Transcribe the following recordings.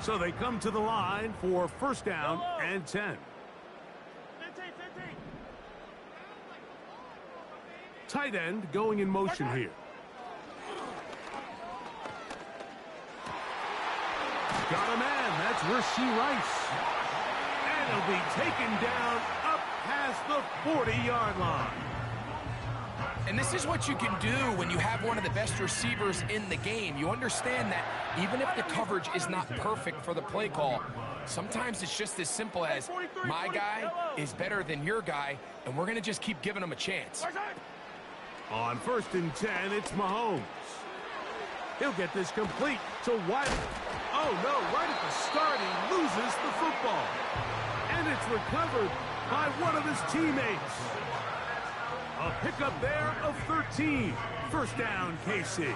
So they come to the line for first down and 10. 15. Tight end going in motion here. Got a man. That's Rasheed Rice. And he'll be taken down up past the 40-yard line. And this is what you can do when you have one of the best receivers in the game. You understand that even if the coverage is not perfect for the play call, sometimes it's just as simple as my guy is better than your guy, and we're going to just keep giving him a chance. On first and 10, it's Mahomes. He'll get this complete to White. Oh, no, right at the start, he loses the football. And it's recovered by one of his teammates. A pickup there of 13. First down, KC.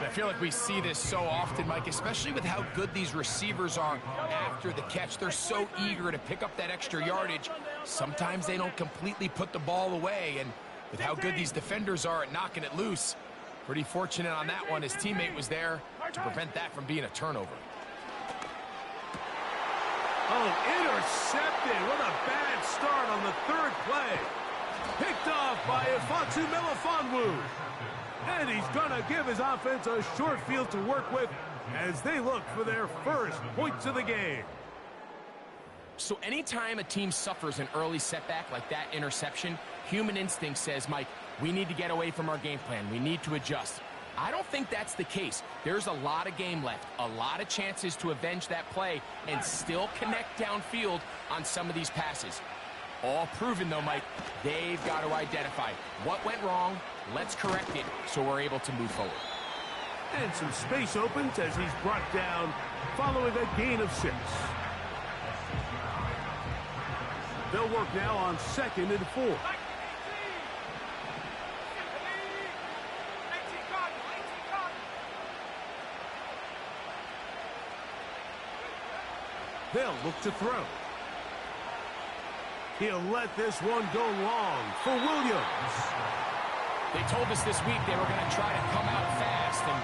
I feel like we see this so often, Mike, especially with how good these receivers are after the catch. They're so eager to pick up that extra yardage. Sometimes they don't completely put the ball away, and with how good these defenders are at knocking it loose, pretty fortunate on that one. His teammate was there to prevent that from being a turnover. Oh, intercepted. What a bad start on the third play. Picked off by Ifeatu Melifonwu. And he's going to give his offense a short field to work with as they look for their first points of the game. So anytime a team suffers an early setback like that interception, human instinct says, Mike, we need to get away from our game plan. We need to adjust. I don't think that's the case. There's a lot of game left, a lot of chances to avenge that play and still connect downfield on some of these passes. All proven, though, Mike, they've got to identify what went wrong, let's correct it so we're able to move forward. And some space opens as he's brought down following a gain of 6. They'll work now on 2nd and 4. They'll look to throw. He'll let this one go long for Williams. They told us this week they were going to try to come out fast, and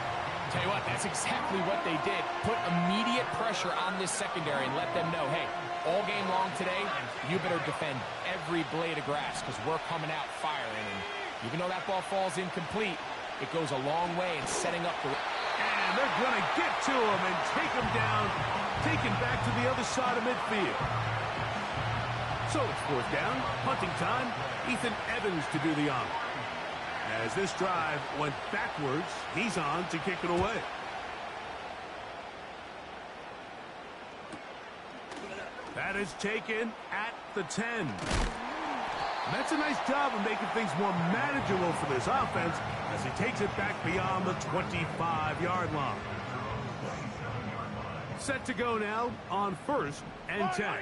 tell you what, that's exactly what they did. Put immediate pressure on this secondary and let them know, hey, all game long today, you better defend every blade of grass because we're coming out firing. And even though that ball falls incomplete, it goes a long way in setting up the... And they're going to get to him and take him down, taken back to the other side of midfield. So it's 4th down, punting time. Ethan Evans to do the honor. As this drive went backwards, he's on to kick it away. That is taken at the 10. That's a nice job of making things more manageable for this offense as he takes it back beyond the 25-yard line. Set to go now on 1st and 10.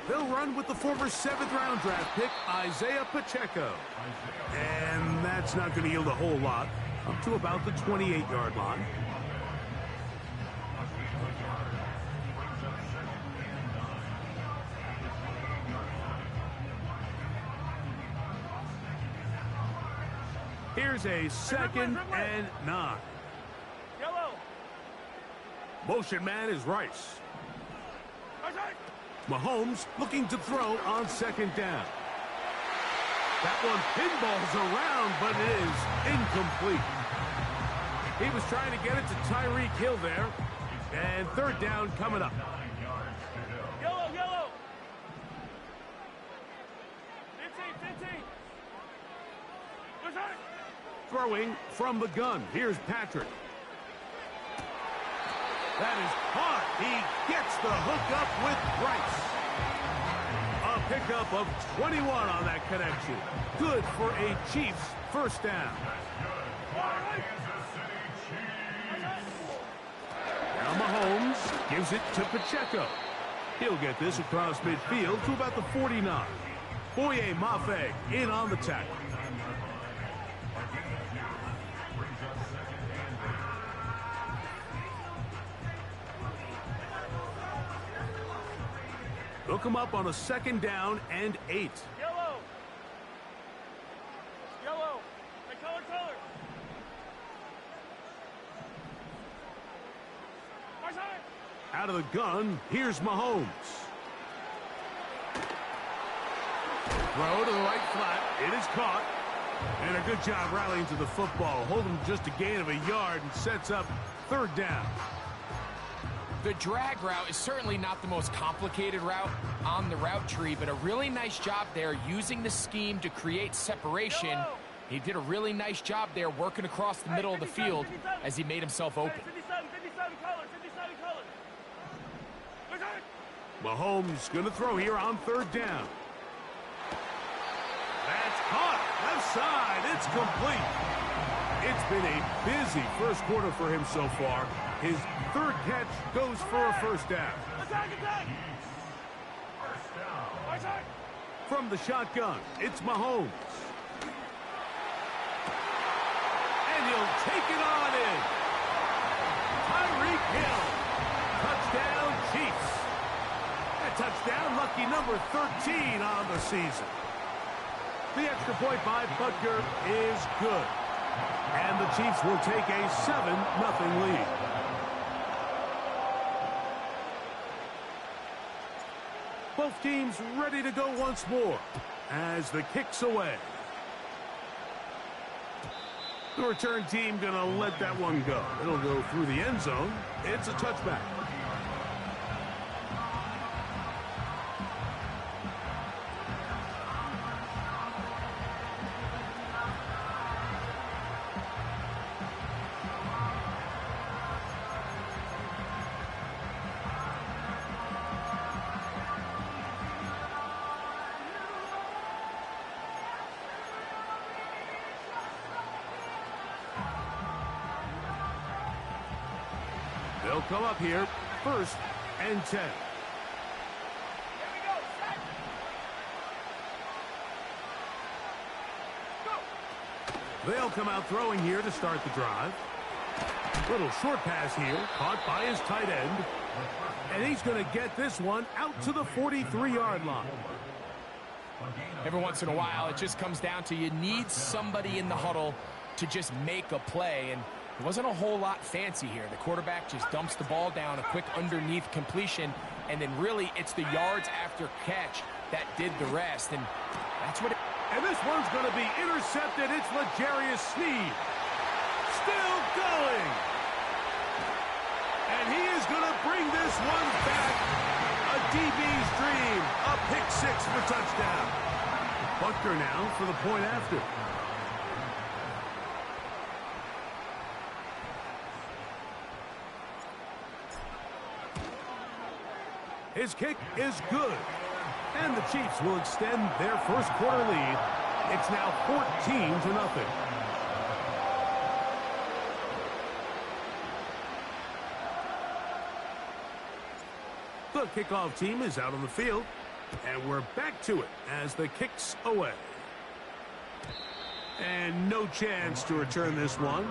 They'll run with the former 7th-round draft pick, Isaiah Pacheco. And that's not going to yield a whole lot, up to about the 28-yard line. Here's a 2nd and 9. Yellow. Motion man is Rice. Mahomes looking to throw on 2nd down. That one pinballs around, but it is incomplete. He was trying to get it to Tyreek Hill there. And 3rd down coming up. Yellow. 15. Throwing from the gun. Here's Patrick. That is caught. He gets the hook up with Rice. A pickup of 21 on that connection. Good for a Chiefs first down. Now Mahomes gives it to Pacheco. He'll get this across midfield to about the 49. Boye Mafe in on the tackle. Hook him up on a 2nd down and 8. Yellow. The color. Out of the gun, here's Mahomes. Throw to the right flat. It is caught. And a good job rallying to the football. Holding just a gain of a yard and sets up third down. The drag route is certainly not the most complicated route on the route tree, but a really nice job there using the scheme to create separation. He did a really nice job there working across the middle of the field as he made himself open. 57 colors, 57 colors. Mahomes going to throw here on third down. That's caught. Left side. It's complete. It's been a busy first quarter for him so far. His third catch goes for a first down. Attack! From the shotgun, it's Mahomes. And he'll take it on in. Tyreek Hill. Touchdown, Chiefs. A touchdown, lucky number 13 on the season. The extra point by Butker is good. And the Chiefs will take a 7-0 lead. Both teams ready to go once more as the kick's away. The return team going to let that one go. It'll go through the end zone. It's a touchback. They'll come up here, 1st and 10. They'll come out throwing here to start the drive. Little short pass here, caught by his tight end. And he's going to get this one out to the 43-yard line. Every once in a while, it just comes down to you need somebody in the huddle to just make a play. And it wasn't a whole lot fancy here. The quarterback just dumps the ball down, a quick underneath completion, and then really it's the yards after catch that did the rest. And that's what it... And this one's going to be intercepted. It's L'Jarius Sneed. Still going. And he is going to bring this one back. A DB's dream. A pick six for touchdown. Butker now for the point after. His kick is good. And the Chiefs will extend their first quarter lead. It's now 14-0. The kickoff team is out on the field. And we're back to it as the kick's away. And no chance to return this one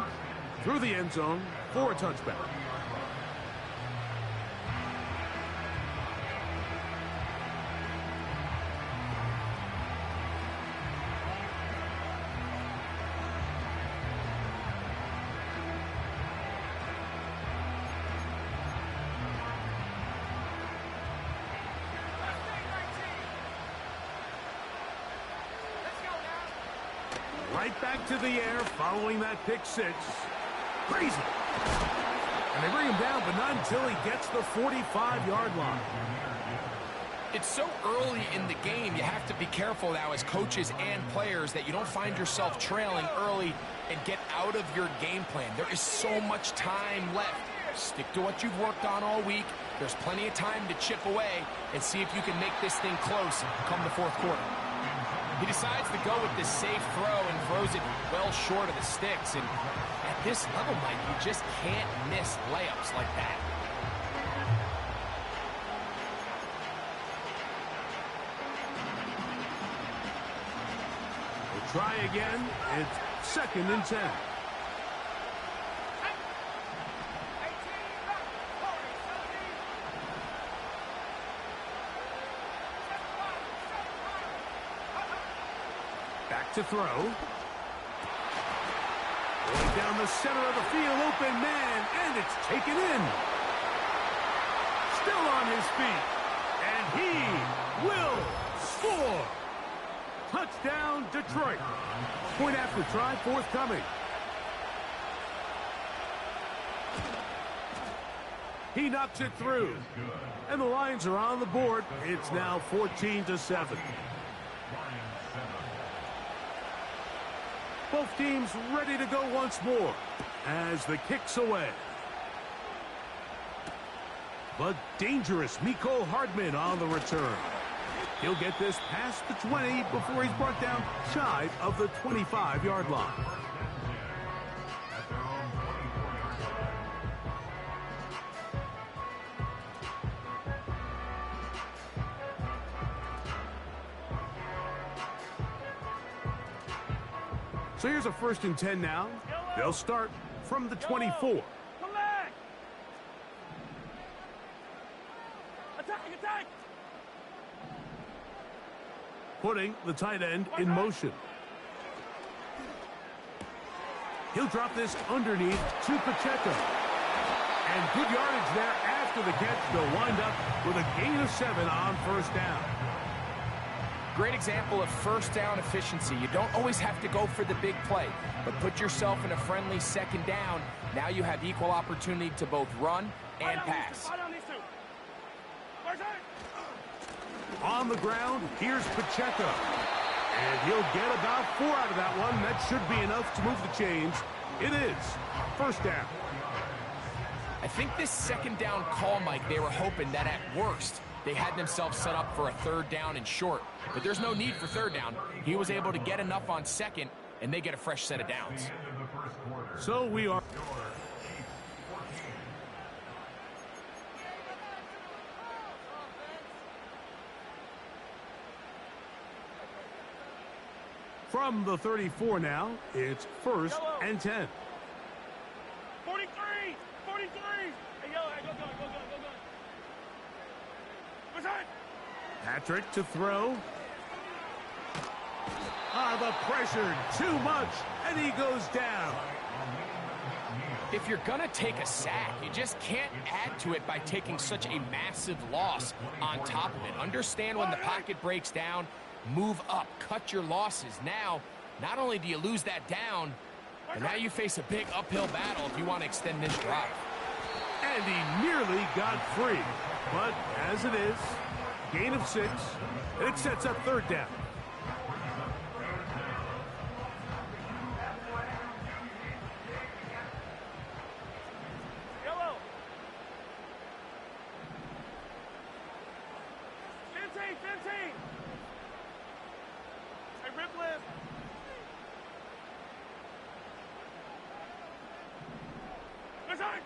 through the end zone for a touchback. Right back to the air following that pick six. Crazy. And they bring him down, but not until he gets the 45-yard line. It's so early in the game, you have to be careful now as coaches and players that you don't find yourself trailing early and get out of your game plan. There is so much time left. Stick to what you've worked on all week. There's plenty of time to chip away and see if you can make this thing close come the fourth quarter. He decides to go with this safe throw and throws it well short of the sticks. And at this level, Mike, you just can't miss layups like that. We'll try again. It's 2nd and 10. Back to throw. Going down the center of the field, open man, and it's taken in. feet. And he will score. Touchdown, Detroit. Point after try forthcoming. He knocks it through. And the Lions are on the board. It's now 14-7. Both teams ready to go once more as the kick's away. But dangerous Mecole Hardman on the return. He'll get this past the 20 before he's brought down shy of the 25-yard line. So here's a 1st and 10 now. They'll start from the 24. Come back! Attack, attack! Putting the tight end in motion. He'll drop this underneath to Pacheco. And good yardage there after the catch. They'll wind up with a gain of 7 on 1st down. Great example of 1st down efficiency. You don't always have to go for the big play, but put yourself in a friendly 2nd down. Now you have equal opportunity to both run and pass. On the ground, here's Pacheco. And he'll get about 4 out of that one. That should be enough to move the chains. It is 1st down. I think this 2nd down call, Mike, they were hoping that at worst, they had themselves set up for a 3rd down and short. But there's no need for 3rd down. He was able to get enough on 2nd, and they get a fresh set of downs. So we are... From the 34 now, it's 1st and 10. 43! 43! Hey, yellow, hey, go. Return! Patrick to throw. The pressure, too much, and he goes down. If you're going to take a sack, you just can't add to it by taking such a massive loss on top of it. Understand when the pocket breaks down, move up, cut your losses. Now, not only do you lose that down, but now you face a big uphill battle if you want to extend this drive. And he nearly got free. But as it is, gain of 6, and it sets up 3rd down. Yellow! 15! Hey, rip lift! Return!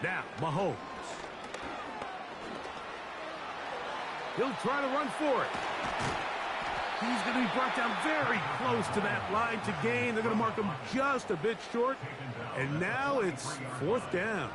Now, Mahomes. He'll try to run for it. He's going to be brought down very close to that line to gain. They're going to mark him just a bit short. And now it's 4th down.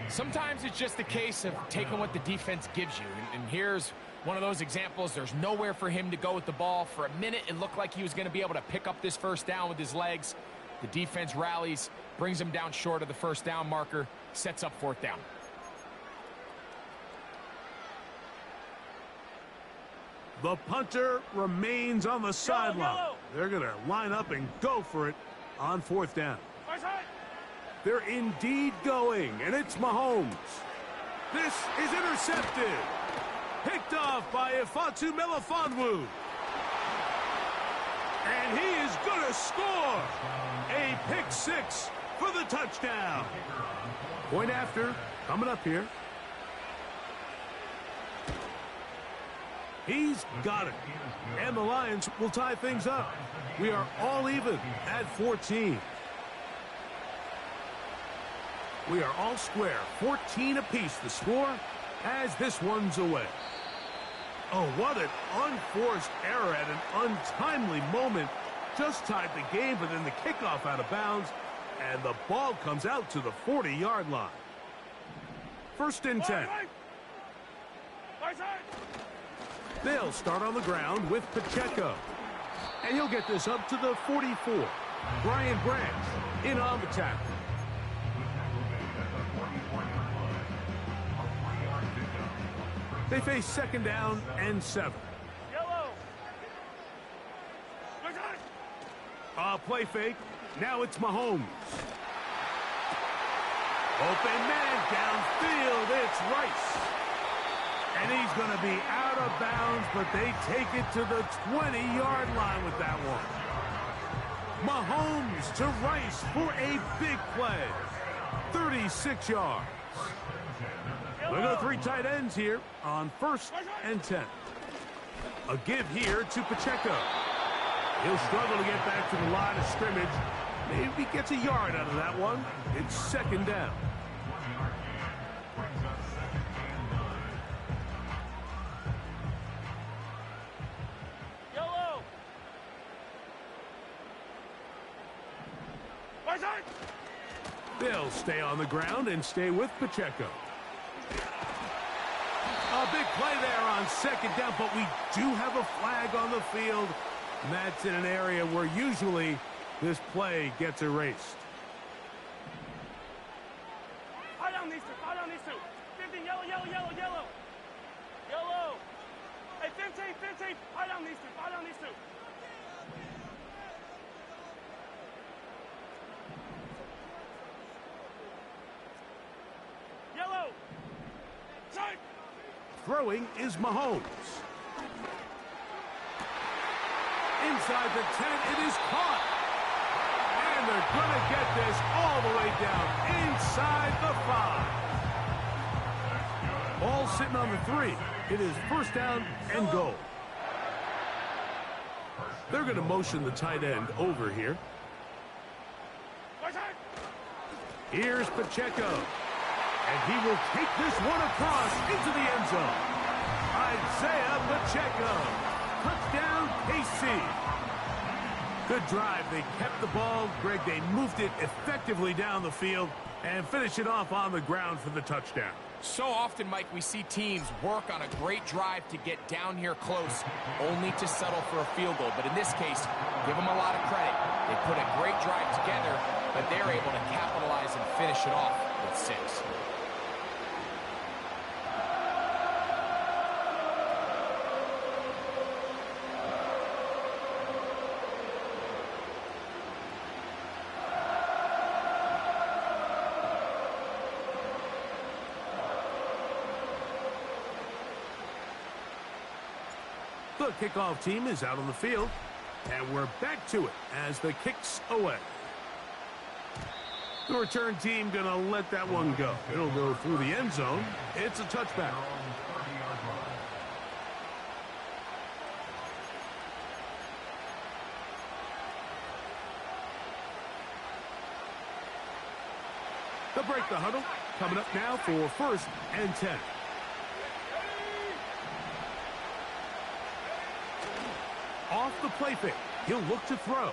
Sometimes it's just a case of taking what the defense gives you. And here's one of those examples. There's nowhere for him to go with the ball. For a minute, it looked like he was going to be able to pick up this 1st down with his legs. The defense rallies, brings him down short of the 1st down marker, sets up 4th down. The punter remains on the sideline. They're going to line up and go for it on 4th down. They're indeed going, and it's Mahomes. This is intercepted. Picked off by Ifeatu Melifonwu. And he is going to score. A pick 6 for the touchdown. Point after, coming up here. He's got it. And the Lions will tie things up. We are all even at 14. We are all square. 14 apiece the score as this one's away. Oh, what an unforced error at an untimely moment. Just tied the game, but then the kickoff out of bounds. And the ball comes out to the 40-yard line. 1st and 10. They'll start on the ground with Pacheco. And he'll get this up to the 44. Brian Branch in on the tackle. They face second down and 7. Yellow. Play fake. Now it's Mahomes. Open man downfield. It's Rice. And he's going to be out of bounds, but they take it to the 20-yard line with that one. Mahomes to Rice for a big play. 36 yards. We go 3 tight ends here on 1st and 10. A give here to Pacheco. He'll struggle to get back to the line of scrimmage. Maybe gets a yard out of that one. It's second down. Yellow. They'll stay on the ground and stay with Pacheco. A big play there on second down, but we do have a flag on the field. And that's in an area where usually this play gets erased. Tie down these two. Tie down these two. 15, yellow, yellow, yellow, yellow. Yellow. Hey, 15, 15. Tie down these two. Tie down these two. Yellow. Side. Throwing is Mahomes. Inside the 10, it is caught. And they're going to get this all the way down inside the 5. Ball sitting on the 3. It is first down and goal. They're going to motion the tight end over here. Here's Pacheco. And he will take this one across into the end zone. Isaiah Pacheco. Touchdown, KC. Good drive. They kept the ball. Greg, they moved it effectively down the field and finish it off on the ground for the touchdown. So often, Mike, we see teams work on a great drive to get down here close, only to settle for a field goal. But in this case, give them a lot of credit. They put a great drive together, but they're able to capitalize and finish it off with 6. The kickoff team is out on the field, and we're back to it as the kick's away. The return team going to let that one go. It'll go through the end zone. It's a touchback. They'll break the huddle. Coming up now for 1st and 10. Off the play fake. He'll look to throw.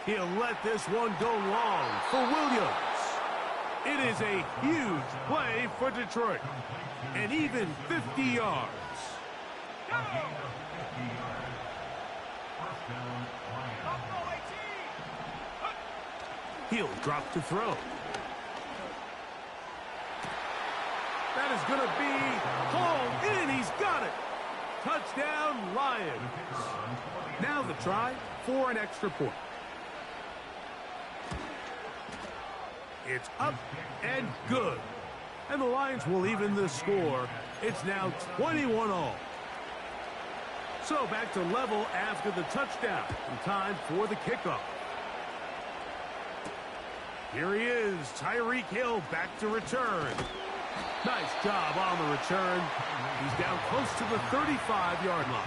He'll let this one go long for Williams. It is a huge play for Detroit. And even 50 yards. He'll drop to throw. That is going to be hauled in. He's got it. Touchdown, Lions. Now the try for an extra point. It's up and good. And the Lions will even the score. It's now 21-all. So back to level after the touchdown. And time for the kickoff. Here he is, Tyreek Hill back to return. Nice job on the return. He's down close to the 35-yard line.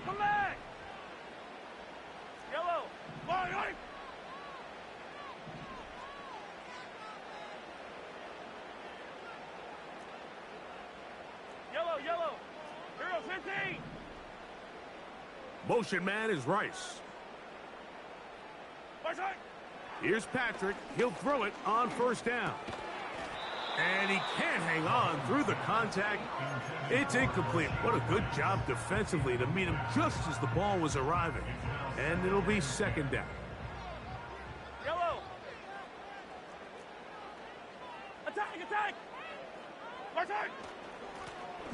Come back. Yellow. Line. Yellow, yellow. Hero 15. Motion man is Rice. Right side. Here's Patrick. He'll throw it on first down. And he can't hang on through the contact. It's incomplete. What a good job defensively to meet him just as the ball was arriving. And it'll be second down. Yellow. Attack, attack. Attack.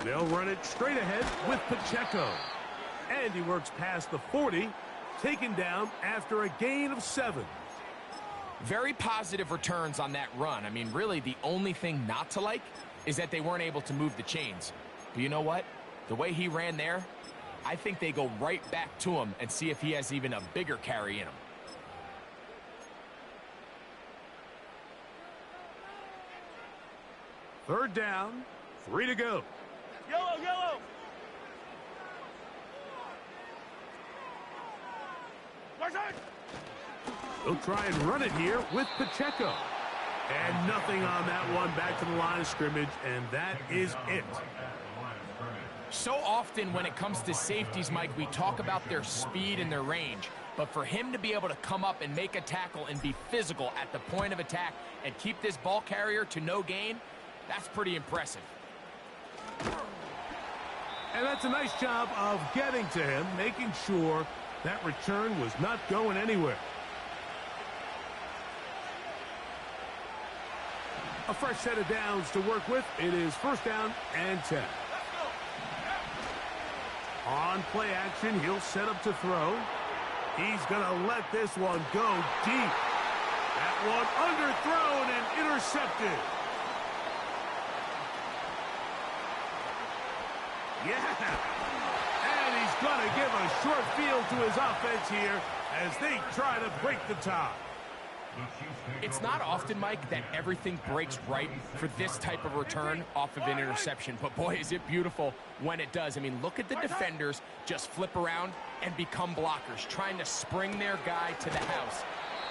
They'll run it straight ahead with Pacheco. And he works past the 40, taken down after a gain of 7. Very positive returns on that run. I mean, really, the only thing not to like is that they weren't able to move the chains. But you know what? The way he ran there, I think they go right back to him and see if he has even a bigger carry in him. Third down, 3 to go. Yellow, yellow. Attack. They'll try and run it here with Pacheco. And nothing on that one, back to the line of scrimmage, and that is it. So often when it comes to safeties, Mike, we talk about their speed and their range. But for him to be able to come up and make a tackle and be physical at the point of attack and keep this ball carrier to no gain, that's pretty impressive. And that's a nice job of getting to him, making sure that return was not going anywhere. A fresh set of downs to work with. It is first down and 10. On play action, he'll set up to throw. He's going to let this one go deep. That one underthrown and intercepted. Yeah. And he's going to give a short field to his offense here as they try to break the tie. It's not often, Mike, that everything breaks right for this type of return off of an interception. But, boy, is it beautiful when it does. I mean, look at the defenders just flip around and become blockers, trying to spring their guy to the house.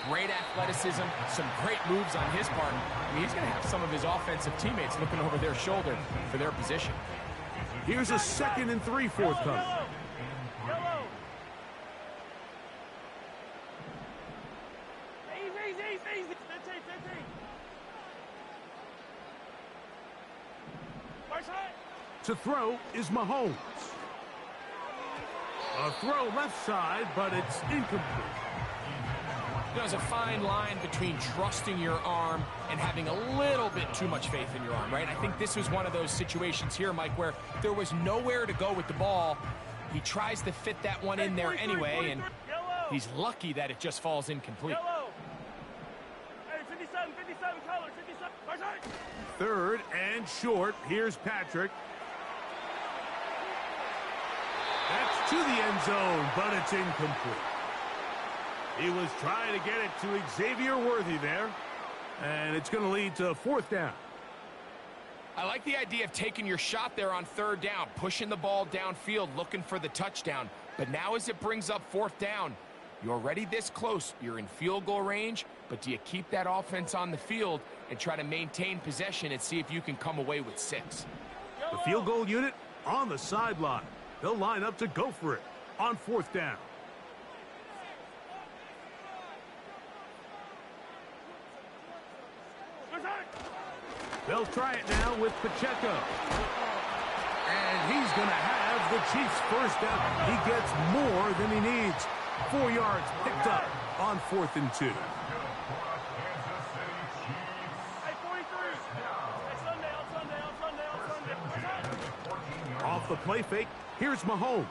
Great athleticism, some great moves on his part. I mean, he's going to have some of his offensive teammates looking over their shoulder for their position. Here's a 2nd and 3 forthcoming. Yellow. Easy. 15. To throw is Mahomes. A throw left side, but it's incomplete. There's a fine line between trusting your arm and having a little bit too much faith in your arm, right? I think this was one of those situations here, Mike, where there was nowhere to go with the ball. He tries to fit that one in there anyway, and he's lucky that it just falls incomplete. Yellow. Hey, 57, color, 57. Third and short. Here's Patrick. That's to the end zone, but it's incomplete. He was trying to get it to Xavier Worthy there, and it's going to lead to 4th down. I like the idea of taking your shot there on 3rd down, pushing the ball downfield, looking for the touchdown. But now as it brings up 4th down, you're already this close. You're in field goal range, but do you keep that offense on the field and try to maintain possession and see if you can come away with 6? The field goal unit on the sideline. They'll line up to go for it on 4th down. They'll try it now with Pacheco. And he's going to have the Chiefs first down. He gets more than he needs. 4 yards picked up on 4th and 2. Off the play fake, here's Mahomes.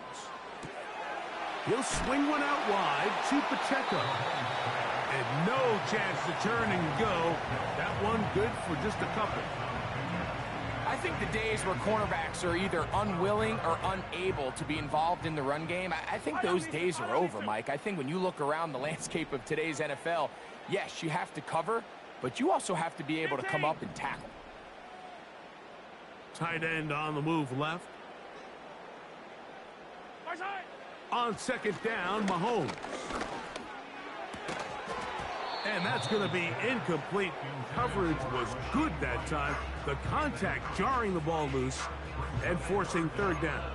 He'll swing one out wide to Pacheco. And no chance to turn and go. That one good for just a couple. I think the days where cornerbacks are either unwilling or unable to be involved in the run game, I think those days are over, Mike. I think when you look around the landscape of today's NFL, yes, you have to cover, but you also have to be able to come up and tackle. Tight end on the move left. On 2nd down, Mahomes. And that's going to be incomplete. Coverage was good that time. The contact jarring the ball loose and forcing 3rd down.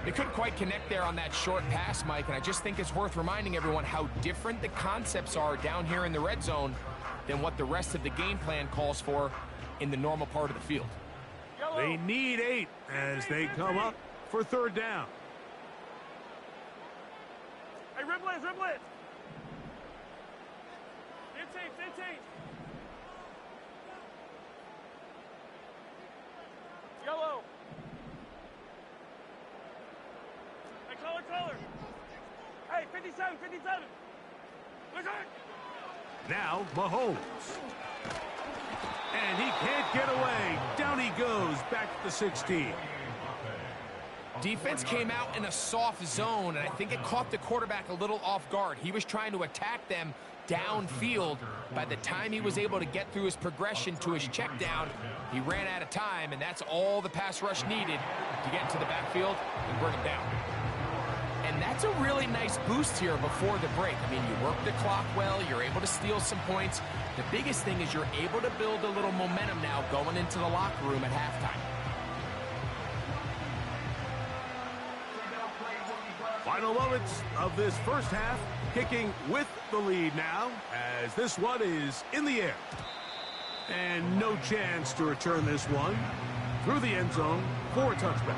They couldn't quite connect there on that short pass, Mike, and I just think it's worth reminding everyone how different the concepts are down here in the red zone than what the rest of the game plan calls for in the normal part of the field. Yellow. They need 8 as they come up for third down. Hey, ribble it, ribble it. 15, 15. Yellow. Hey, color, color. Hey, 57, 57. Look at it. Now Mahomes. And he can't get away. Down he goes, back to the 16. Defense came out in a soft zone, and I think it caught the quarterback a little off guard. He was trying to attack them downfield. By the time he was able to get through his progression to his check down, he ran out of time, and that's all the pass rush needed to get into the backfield and bring him down. And that's a really nice boost here before the break. I mean, you work the clock well, you're able to steal some points. The biggest thing is you're able to build a little momentum now going into the locker room at halftime. Final moments of this first half, kicking with the lead now, as this one is in the air. And no chance to return this one through the end zone for a touchback.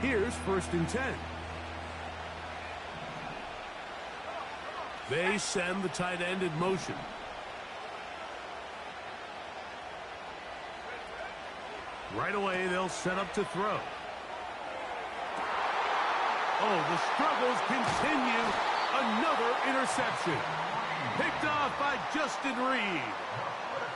Here's 1st and 10. They send the tight end in motion. Right away, they'll set up to throw. Oh, the struggles continue. Another interception. Picked off by Justin Reed.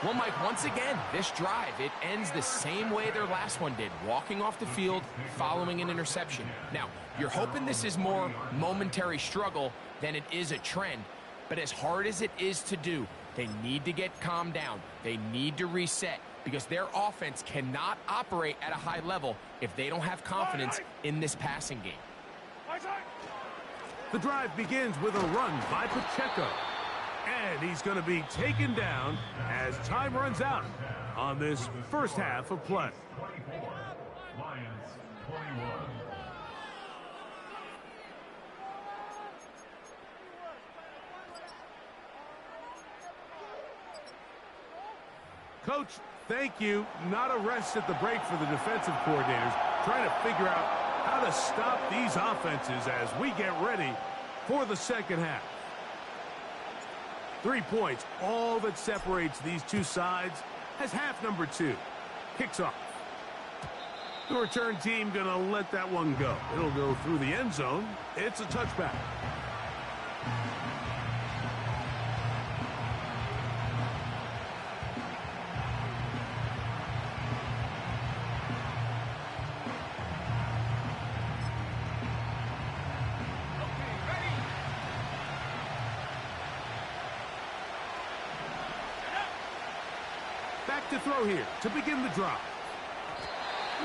Well, Mike, once again, this drive, it ends the same way their last one did, walking off the field, following an interception. Now, you're hoping this is more momentary struggle than it is a trend, but as hard as it is to do, they need to get calmed down. They need to reset because their offense cannot operate at a high level if they don't have confidence in this passing game. The drive begins with a run by Pacheco. And he's going to be taken down as time runs out on this first half of play. 24, Lions 21. Coach, thank you. Not a rest at the break for the defensive coordinators, trying to figure out how to stop these offenses as we get ready for the second half. 3 points, all that separates these two sides, as half number 2 kicks off. The return team going to let that one go. It'll go through the end zone. It's a touchback. Back to throw here to begin the drive.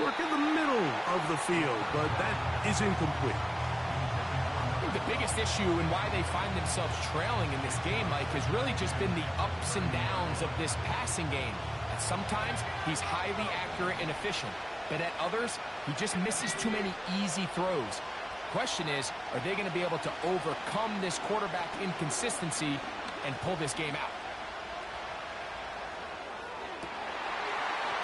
Work in the middle of the field, but that is incomplete. I think the biggest issue and why they find themselves trailing in this game, Mike, has really just been the ups and downs of this passing game. And sometimes he's highly accurate and efficient, but at others, he just misses too many easy throws. Question is, are they going to be able to overcome this quarterback inconsistency and pull this game out?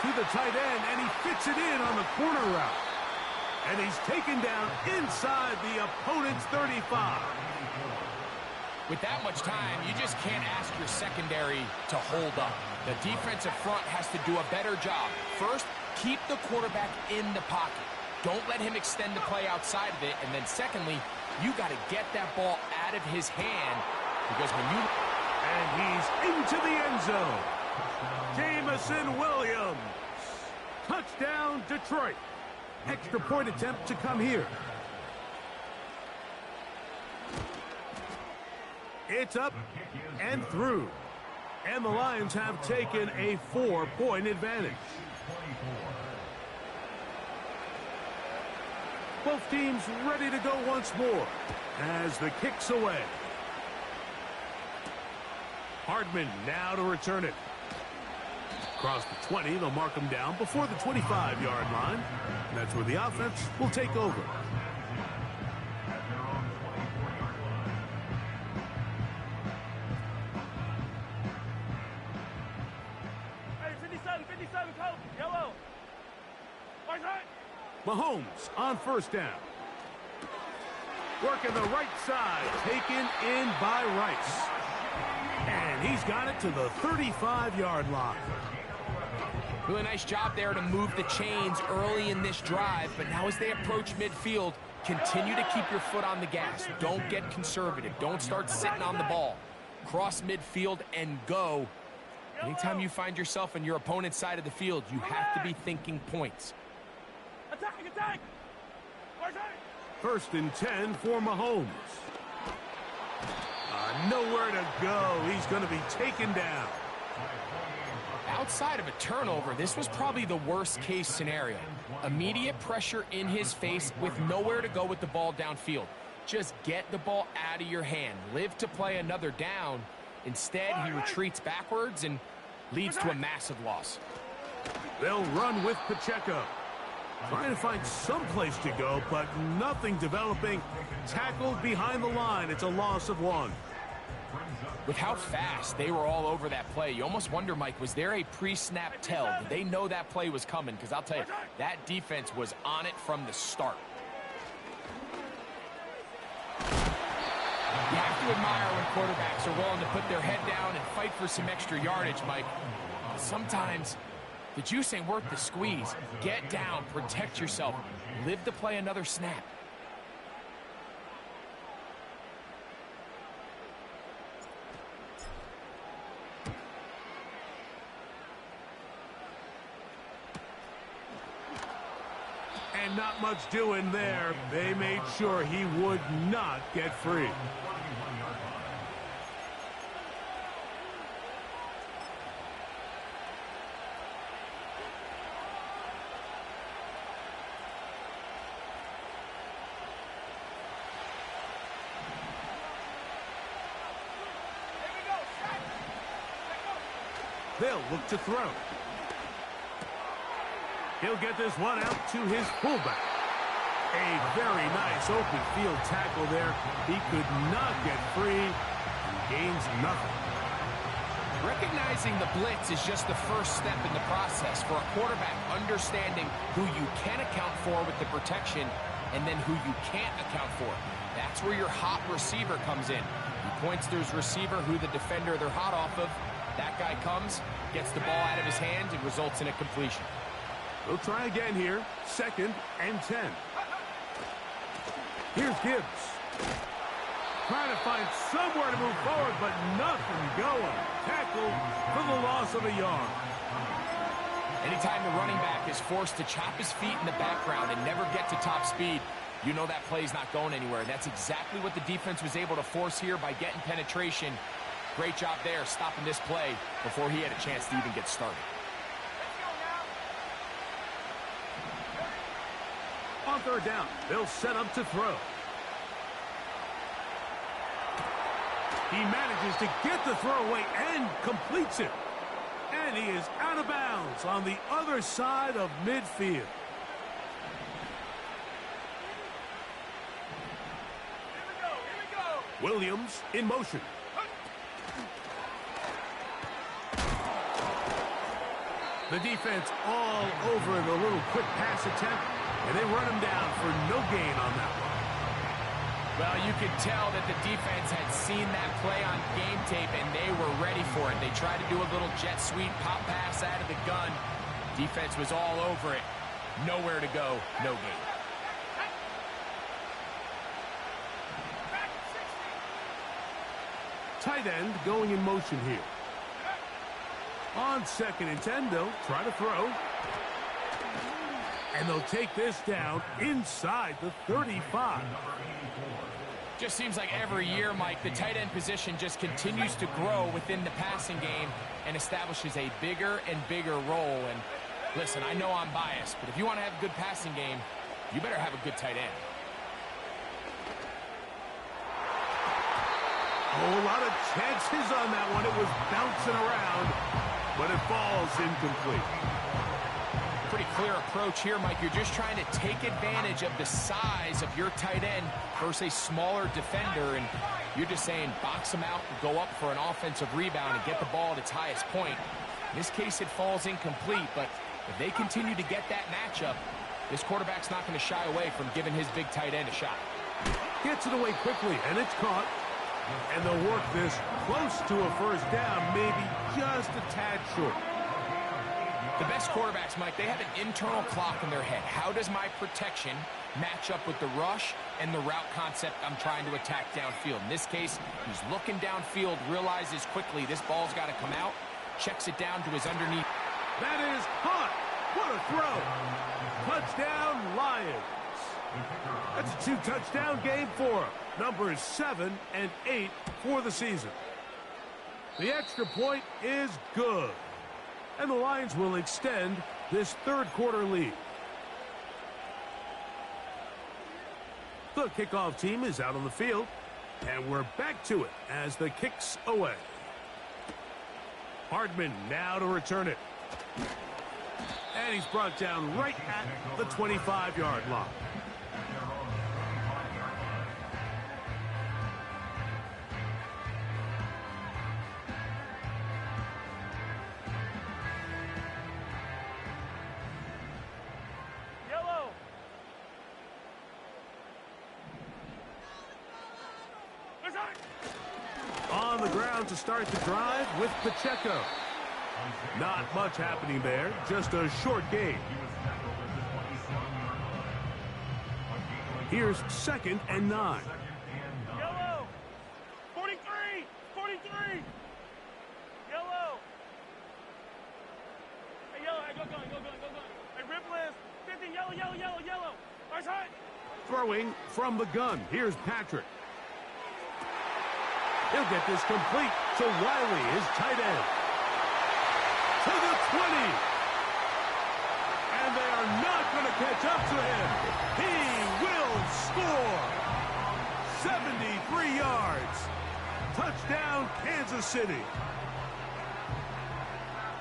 To the tight end, and he fits it in on the corner route. And he's taken down inside the opponent's 35. With that much time, you just can't ask your secondary to hold up. The defensive front has to do a better job. First, keep the quarterback in the pocket. Don't let him extend the play outside of it. And then secondly, you got to get that ball out of his hand because when you... And he's into the end zone. Jamison Williams. Touchdown, Detroit. Extra point attempt to come here. It's up and through. And the Lions have taken a 4-point advantage. Both teams ready to go once more as the kick's away. Hardman now to return it. Across the 20, they'll mark him down before the 25-yard line. And that's where the offense will take over. Hey, 57, coach. Yellow. Right. Mahomes on first down. Working the right side, taken in by Rice. And he's got it to the 35-yard line. Really nice job there to move the chains early in this drive, but now as they approach midfield, continue to keep your foot on the gas. Don't get conservative. Don't start sitting on the ball. Cross midfield and go. Anytime you find yourself on your opponent's side of the field, you have to be thinking points. Attack! Right. First and 10 for Mahomes. Nowhere to go. He's going to be taken down. Outside of a turnover, this was probably the worst-case scenario. Immediate pressure in his face with nowhere to go with the ball downfield. Just get the ball out of your hand. Live to play another down. Instead, he retreats backwards and leads to a massive loss. They'll run with Pacheco. Trying to find some place to go, but nothing developing. Tackled behind the line. It's a loss of 1. With how fast they were all over that play, you almost wonder, Mike, was there a pre-snap tell? Did they know that play was coming? Because I'll tell you, that defense was on it from the start. You have to admire when quarterbacks are willing to put their head down and fight for some extra yardage, Mike. Sometimes the juice ain't worth the squeeze. Get down, protect yourself, live to play another snap. And not much doing there. They made sure he would not get free. They'll look to throw. He'll get this one out to his fullback. A very nice open field tackle there. He could not get free and gains nothing. Recognizing the blitz is just the first step in the process for a quarterback, understanding who you can account for with the protection and then who you can't account for. That's where your hot receiver comes in. He points to his receiver who the defender they're hot off of. That guy comes, gets the ball out of his hands, and results in a completion. We'll try again here. 2nd and 10. Here's Gibbs. Trying to find somewhere to move forward, but nothing going. Tackled for the loss of a yard. Anytime the running back is forced to chop his feet in the background and never get to top speed, you know that play's not going anywhere. That's exactly what the defense was able to force here by getting penetration. Great job there, stopping this play before he had a chance to even get started. On 3rd down, they'll set up to throw. He manages to get the throw away and completes it. And he is out of bounds on the other side of midfield. Williams in motion. The defense all over the little quick pass attempt, and they run him down for no gain on that one. Well, you could tell that the defense had seen that play on game tape, and they were ready for it. They tried to do a little jet sweep pop pass out of the gun. Defense was all over it. Nowhere to go, no gain. Tight end going in motion here. On 2nd and 10, they'll try to throw. And they'll take this down inside the 35. Just seems like every year, Mike, the tight end position just continues to grow within the passing game and establishes a bigger and bigger role. And listen, I know I'm biased, but if you want to have a good passing game, you better have a good tight end. Oh, a lot of chances on that one. It was bouncing around, but it falls incomplete. Pretty clear approach here, Mike. You're just trying to take advantage of the size of your tight end versus a smaller defender, and you're just saying box him out and go up for an offensive rebound and get the ball at its highest point. In this case, it falls incomplete, but if they continue to get that matchup, this quarterback's not going to shy away from giving his big tight end a shot. Gets it away quickly, and it's caught. And they'll work this close to a first down, maybe just a tad short. The best quarterbacks, Mike, they have an internal clock in their head. How does my protection match up with the rush and the route concept I'm trying to attack downfield? In this case, he's looking downfield, realizes quickly this ball's got to come out, checks it down to his underneath. That is caught. What a throw. Touchdown, Lions. That's a 2-touchdown game for them. Numbers 7 and 8 for the season. The extra point is good. And the Lions will extend this third quarter lead. The kickoff team is out on the field. And we're back to it as the kick's away. Hardman now to return it. And he's brought down right at the 25-yard line. Yellow. On the ground to start the drive with Pacheco. Not much happening there, just a short gain. Here's 2nd and 9. Yellow. 43. 43. Yellow. Hey, yellow. Hey, go going. Hey, Ripple is 50. Yellow. Nice high. Throwing from the gun. Here's Patrick. He'll get this complete to Wiley, his tight end. To the 20. And they are not going to catch up to him. He will score. 73 yards. Touchdown, Kansas City.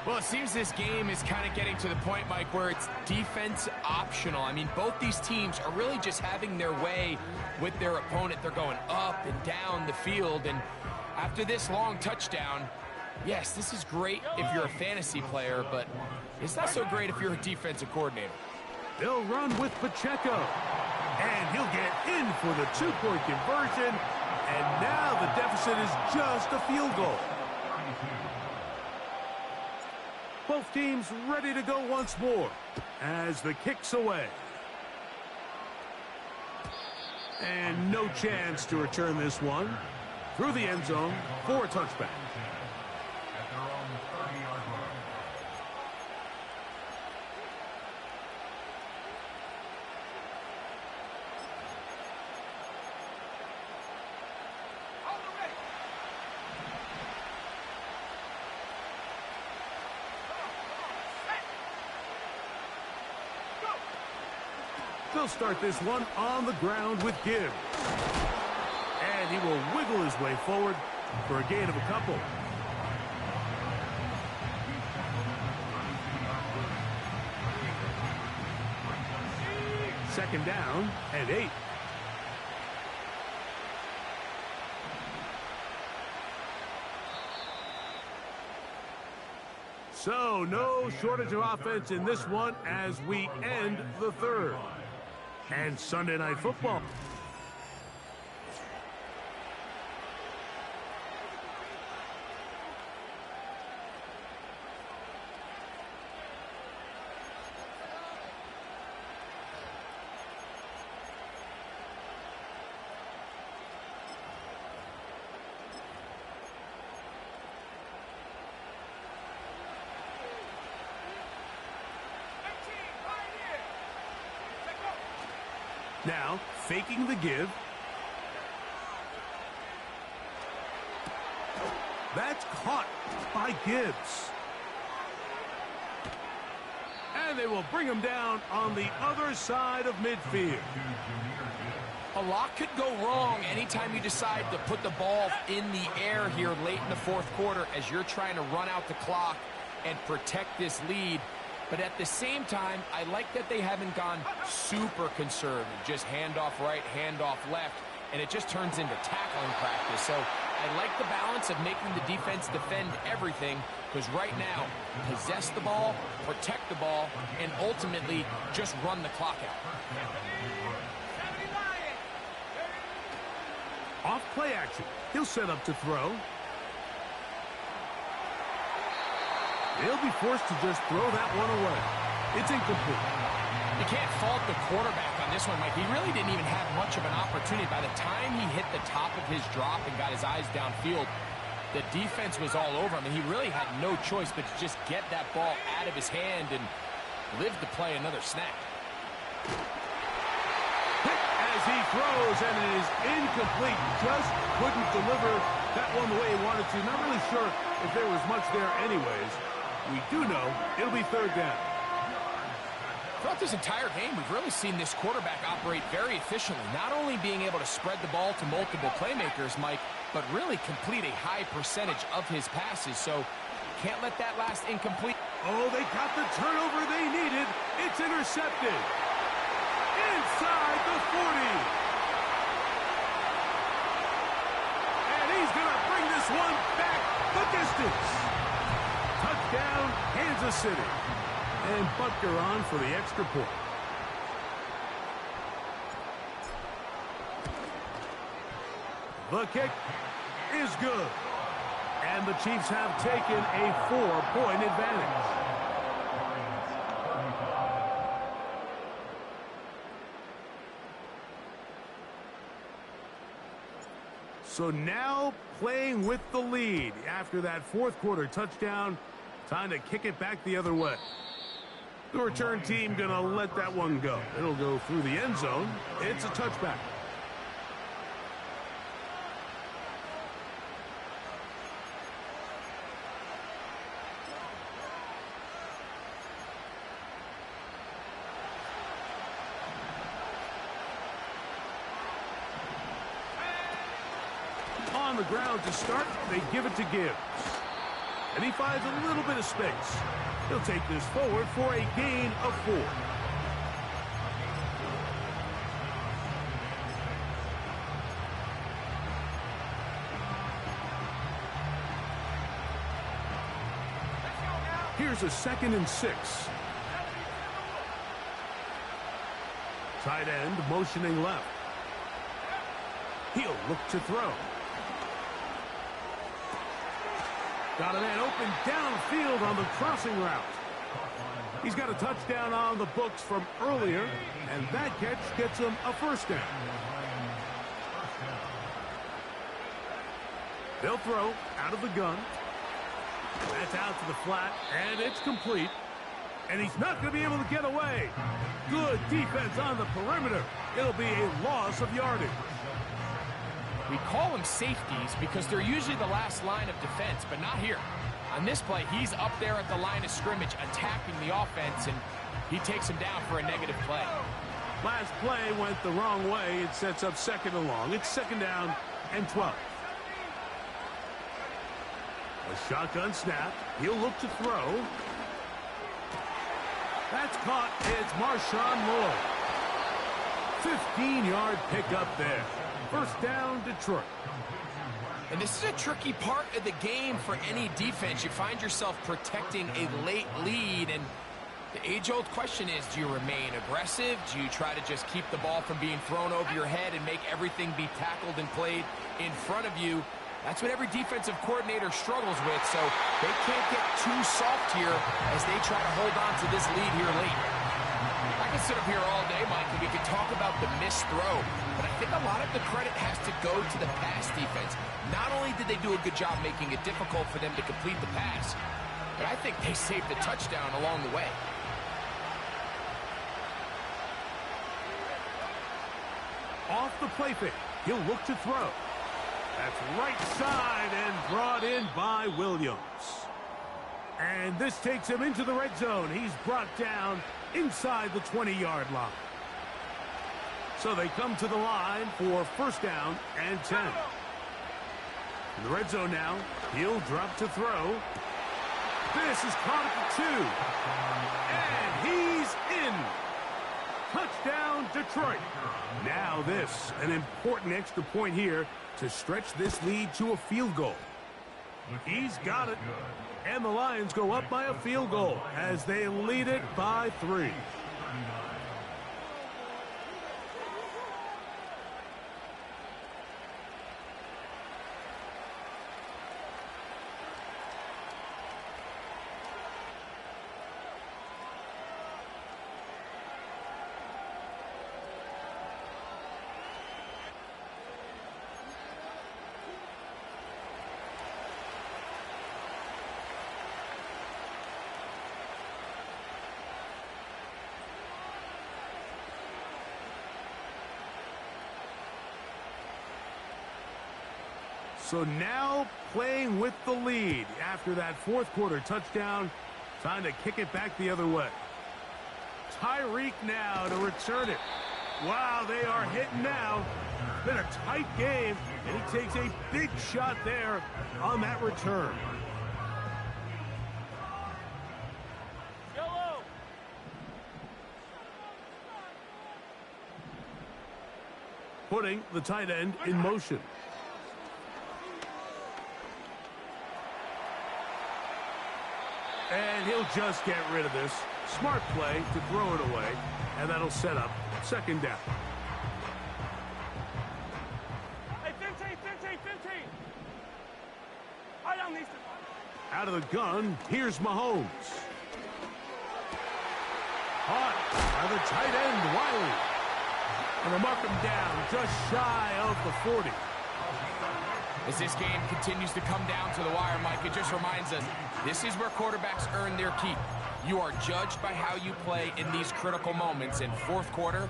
Well, it seems this game is kind of getting to the point, Mike, where it's defense optional. I mean, both these teams are really just having their way with their opponent. They're going up and down the field, and after this long touchdown, yes, this is great if you're a fantasy player, but it's not so great if you're a defensive coordinator. They'll run with Pacheco, and he'll get in for the 2-point conversion, and now the deficit is just a field goal. Both teams ready to go once more as the kick's away. And no chance to return this one through the end zone for a touchback. At their own 30-yard line. They'll start this one on the ground with Gibbs. And he will wiggle his way forward for a gain of a couple. Second down and 8. So no shortage of offense in this one as we end the third. And Sunday Night Football. Now, faking the give. That's caught by Gibbs. And they will bring him down on the other side of midfield. A lot could go wrong anytime you decide to put the ball in the air here late in the fourth quarter as you're trying to run out the clock and protect this lead. But at the same time, I like that they haven't gone super conservative. Just handoff right, handoff left, and it just turns into tackling practice. So I like the balance of making the defense defend everything, because right now, possess the ball, protect the ball, and ultimately just run the clock out. Off play action. He'll set up to throw. He'll be forced to just throw that one away. It's incomplete. You can't fault the quarterback on this one, Mike. He really didn't even have much of an opportunity. By the time he hit the top of his drop and got his eyes downfield, the defense was all over him, and he really had no choice but to just get that ball out of his hand and live to play another snap. Hit as he throws, and it is incomplete. Just couldn't deliver that one the way he wanted to. Not really sure if there was much there anyways. We do know it'll be third down. Throughout this entire game, we've really seen this quarterback operate very efficiently, not only being able to spread the ball to multiple playmakers, Mike, but really complete a high percentage of his passes. So can't let that last incomplete. Oh, they got the turnover they needed. It's intercepted. Inside the 40. And he's going to bring this one back the distance. Touchdown, Kansas City. And Butker on for the extra point. The kick is good. And the Chiefs have taken a 4-point advantage. So now playing with the lead after that fourth quarter touchdown. Time to kick it back the other way. The return team going to let that one go. It'll go through the end zone. It's a touchback. On the ground to start, they give it to Gibbs. And he finds a little bit of space. He'll take this forward for a gain of 4. Here's a 2nd and 6. Tight end motioning left. He'll look to throw. Got a man open downfield on the crossing route. He's got a touchdown on the books from earlier, and that catch gets him a first down. They'll throw out of the gun. That's out to the flat, and it's complete. And he's not going to be able to get away. Good defense on the perimeter. It'll be a loss of yardage. We call them safeties because they're usually the last line of defense, but not here. On this play, he's up there at the line of scrimmage attacking the offense, and he takes him down for a negative play. Last play went the wrong way. It sets up 2nd and long. It's 2nd down and 12. A shotgun snap. He'll look to throw. That's caught. It's Marshawn Lloyd. 15-yard pickup there. First down, Detroit. And this is a tricky part of the game for any defense. You find yourself protecting a late lead, and the age-old question is, do you remain aggressive? Do you try to just keep the ball from being thrown over your head and make everything be tackled and played in front of you? That's what every defensive coordinator struggles with, so they can't get too soft here as they try to hold on to this lead here late. I could sit up here all day, Mike, and we could talk about the missed throw, but I think a lot of the credit has to go to the pass defense. Not only did they do a good job making it difficult for them to complete the pass, but I think they saved the touchdown along the way. Off the play fake. He'll look to throw. That's right side and brought in by Williams. And this takes him into the red zone. He's brought down inside the 20-yard line. So they come to the line for first down and 10. In the red zone now, he'll drop to throw. This is caught at the 2. And he's in. Touchdown, Detroit. Now this, an important extra point here to stretch this lead to a field goal. He's got it. And the Lions go up by a field goal as they lead it by 3. So now playing with the lead after that fourth quarter touchdown. Time to kick it back the other way. Tyreek now to return it. Wow, they are hitting now. It's been a tight game, and he takes a big shot there on that return. Yellow. Putting the tight end in motion. And he'll just get rid of this. Smart play to throw it away. And that'll set up second down. Hey, 15. Hide on these two. Out of the gun, here's Mahomes. Caught by the tight end, Wiley. And they mark him down just shy of the 40. As this game continues to come down to the wire, Mike, it just reminds us, this is where quarterbacks earn their keep. You are judged by how you play in these critical moments. In fourth quarter,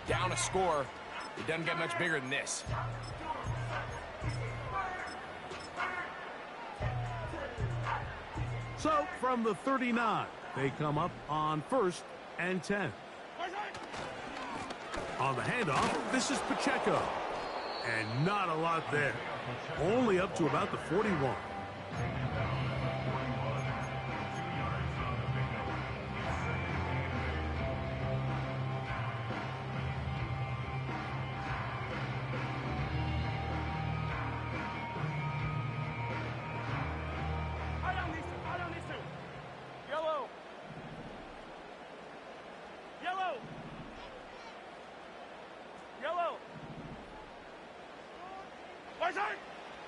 down a score, it doesn't get much bigger than this. So, from the 39, they come up on first and 10. On the handoff, this is Pacheco. And not a lot there. Only up to about the 41. Hide on these two. Yellow.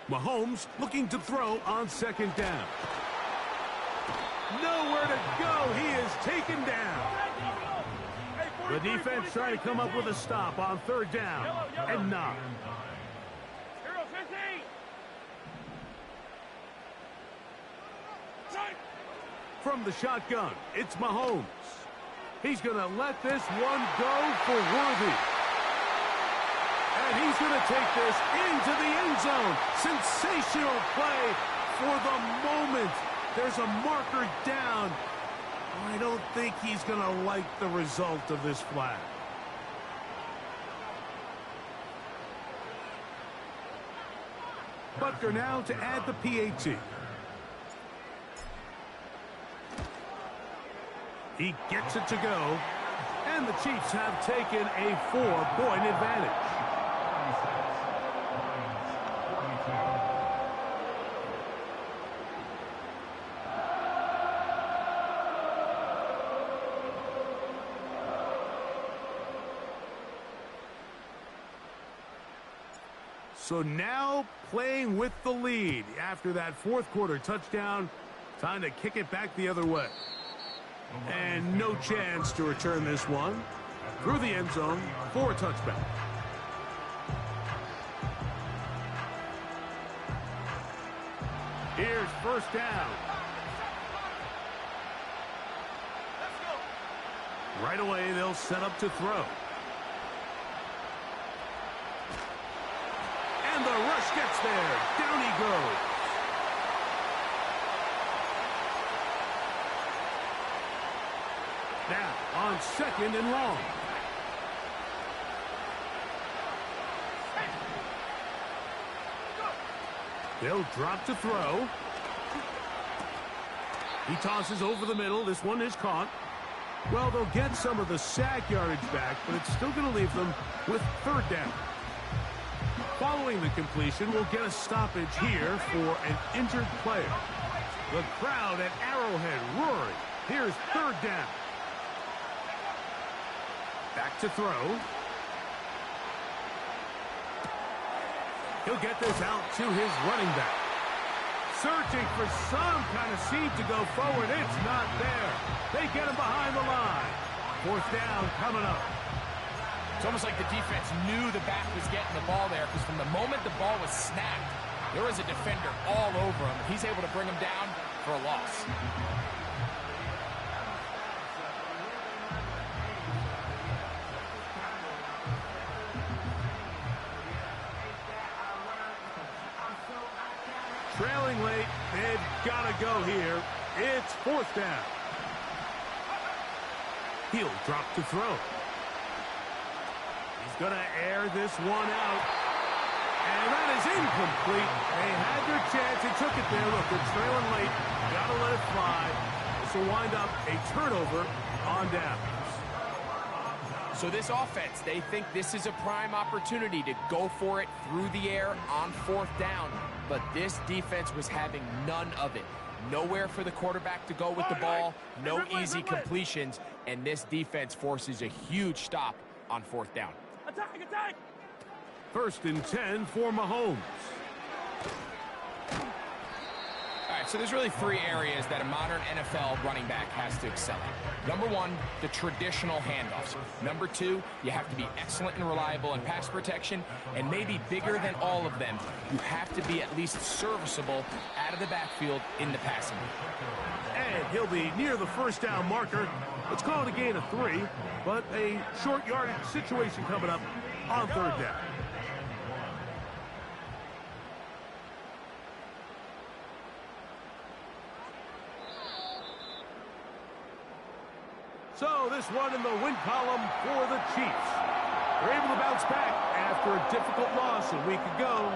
Mahomes looking to throw on second down. Nowhere to go. He is taken down. The defense trying to come up with a stop on third down. And not. Hero 15. From the shotgun, it's Mahomes. He's going to let this one go for Worthy. And he's going to take this into the end zone. Sensational play for the moment. There's a marker down. I don't think he's going to like the result of this flag. Butker now to add the PAT. He gets it to go. And the Chiefs have taken a 4-point advantage. So now playing with the lead after that fourth quarter touchdown. Time to kick it back the other way. And no chance to return this one through the end zone for a touchback. Here's first down. Right away, they'll set up to throw. And the rush gets there. Down he goes. Now on second and long. They'll drop to throw. He tosses over the middle. This one is caught. Well, they'll get some of the sack yardage back, but it's still going to leave them with third down. Following the completion, we'll get a stoppage here for an injured player. The crowd at Arrowhead roaring. Here's third down. Back to throw. He'll get this out to his running back. Searching for some kind of seed to go forward. It's not there. They get him behind the line. Fourth down coming up. It's almost like the defense knew the back was getting the ball there, because from the moment the ball was snapped, there was a defender all over him. He's able to bring him down for a loss. Trailing late, they've got to go here. It's fourth down. He'll drop to throw. He's going to air this one out. And that is incomplete. They had their chance. They took it there. Look, they're trailing late. Got to let it fly. This will wind up a turnover on downs. So this offense, they think this is a prime opportunity to go for it through the air on fourth down. But this defense was having none of it. Nowhere for the quarterback to go with the ball, no easy completions, and this defense forces a huge stop on fourth down. Attack, attack! First and 10 for Mahomes. All right, so there's really three areas that a modern NFL running back has to excel at. Number one, the traditional handoffs. Number two, you have to be excellent and reliable in pass protection. And maybe bigger than all of them, you have to be at least serviceable out of the backfield in the passing game. And he'll be near the first down marker. Let's call it a gain of 3, but a short yardage situation coming up on third down. So this one in the win column for the Chiefs. They're able to bounce back after a difficult loss a week ago.